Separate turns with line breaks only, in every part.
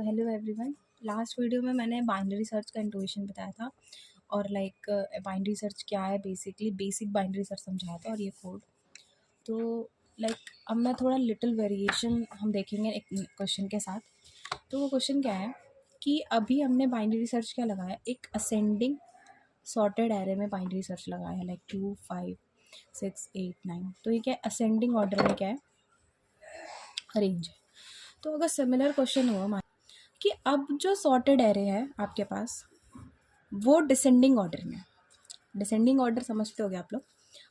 Hello everyone. Last video में मैंने binary search का इंट्रोडक्शन बताया था और बाइनरी सर्च क्या है, बेसिक बाइनरी सर्च समझाया था और ये कोड। तो अब मैं थोड़ा लिटिल वेरिएशन हम देखेंगे एक क्वेश्चन के साथ। तो वो क्वेश्चन क्या है कि अभी हमने बाइनरी सर्च क्या लगाया, एक असेंडिंग सॉर्टेड एरे में बाइनरी सर्च लगाया है 2 5 6 8 9। तो ये क्या है, असेंडिंग ऑर्डर में क्या है, अरेंज है। तो अगर सिमिलर क्वेश्चन हुआ कि अब जो सॉर्टेड एरे है आपके पास वो डिसेंडिंग ऑर्डर में। डिसेंडिंग ऑर्डर समझते होगे आप लोग,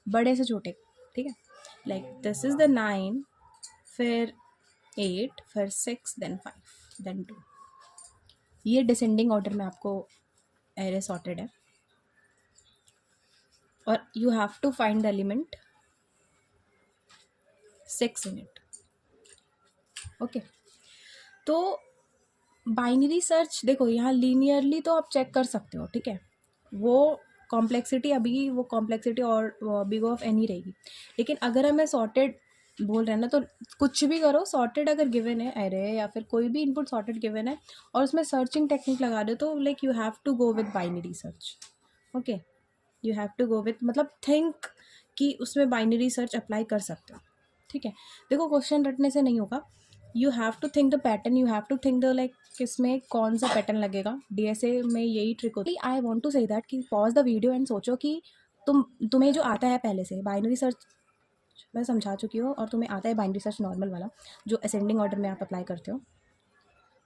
बड़े से छोटे, ठीक है। दिस इज द 9, फिर 8, फिर 6, देन 5, देन 2। ये डिसेंडिंग ऑर्डर में आपको एरे सॉर्टेड है और you have to find the element 6 in it. Okay, तो बाइनरी सर्च देखो, यहाँ लीनियरली तो आप चेक कर सकते हो, ठीक है। वो कॉम्प्लेक्सिटी और बिग ऑफ एनी रहेगी। लेकिन अगर हमें सॉर्टेड बोल रहे हैं ना, तो कुछ भी करो, सॉर्टेड अगर गिवन है एरे या फिर कोई भी इनपुट सॉर्टेड गिवन है और उसमें सर्चिंग टेक्निक लगा दो, तो you have to go with binary search. Okay, you have to go with think कि उसमें बाइनरी सर्च अप्लाई कर सकते हो, ठीक है। देखो, क्वेश्चन रटने से नहीं होगा, you have to think the pattern, you have to think the किसमें कौन सा पैटर्न लगेगा। डीएसए में यही ट्रिक होती है। I want to say that कि पॉज द वीडियो एंड सोचो कि तुम्हें जो आता है पहले से बाइनरी सर्च मैं समझा चुकी हूँ और तुम्हें आता है बाइनरी सर्च नॉर्मल वाला जो असेंडिंग ऑर्डर में आप अप्लाई करते हो,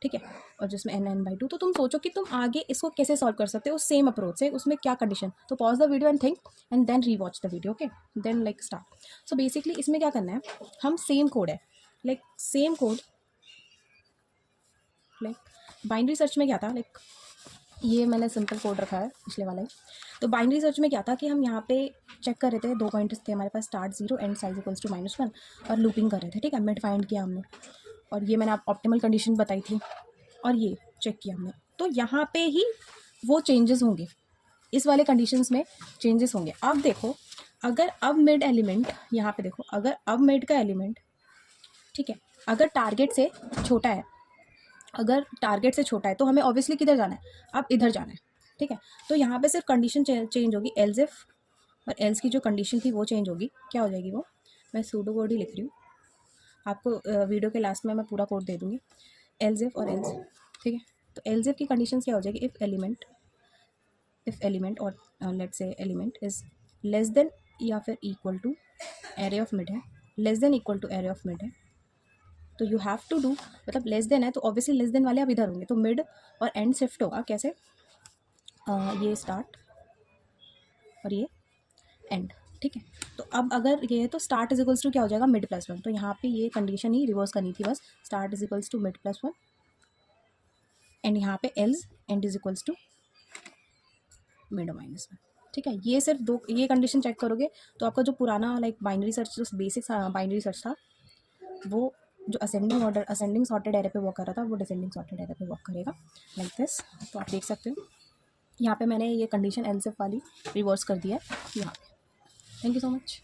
ठीक है, और जिसमें n/2। तो तुम सोचो कि तुम आगे इसको कैसे सॉल्व कर सकते हो सेम अप्रोच से, उसमें क्या कंडीशन। तो pause the video and think and then rewatch the video, okay, then start. So basically इसमें क्या करना है, हम सेम कोड है, सेम कोड बाइनरी सर्च में क्या था, ये मैंने सिंपल कोड रखा है पिछले वाला ही। तो बाइनरी सर्च में क्या था कि हम यहाँ पे चेक कर रहे थे, 2 पॉइंट्स थे हमारे पास, start 0 and size equals to -1, और लूपिंग कर रहे थे, ठीक है। मिड फाइंड किया हमने और ये मैंने आप ऑप्टिमल कंडीशन बताई थी और ये चेक किया हमने। तो यहाँ पे ही वो चेंजेस होंगे, इस वाले कंडीशंस में चेंजेस होंगे। अब देखो, अगर अब मिड एलिमेंट, यहाँ पे देखो, अगर अब मिड का एलिमेंट, ठीक है, अगर टारगेट से छोटा है, तो हमें ऑब्वियसली किधर जाना है, अब इधर जाना है, ठीक है। तो यहाँ पे सिर्फ कंडीशन चेंज होगी, एल्स इफ और एल्स की जो कंडीशन थी वो चेंज होगी। क्या हो जाएगी वो, मैं सूडो कोड ही लिख रही हूँ आपको, वीडियो के लास्ट में मैं पूरा कोड दे दूँगी। एल्स इफ और एल्स, ठीक है। तो एल्स इफ की कंडीशन क्या हो जाएगी, if element or let's say element is less than या फिर equal to array of mid है, less than equal to array of mid है, तो you have to do, less than है तो ऑब्वियसली लेस देन वाले अब इधर होंगे, तो मिड और एंड शिफ्ट होगा कैसे, ये स्टार्ट और ये एंड, ठीक है। तो अब अगर ये है तो स्टार्ट इज इक्वल्स टू क्या हो जाएगा, मिड +1। तो यहाँ पे ये कंडीशन ही रिवर्स करनी थी बस, start is equals to mid +1 and यहाँ पे else end is equals to mid -1, ठीक है। ये सिर्फ ये कंडीशन चेक करोगे तो आपका जो पुराना बाइनरी सर्च, जो बेसिक बाइनरी सर्च था, वो जो असेंडिंग सॉर्टेड एरे पे वर्क कर रहा था, वो डिसेंडिंग सॉर्टेड एरे पे वर्क करेगा दिस। तो आप देख सकते हो यहाँ पे मैंने ये कंडीशन एल्स इफ वाली रिवर्स कर दिया है यहाँ पे। Thank you so much.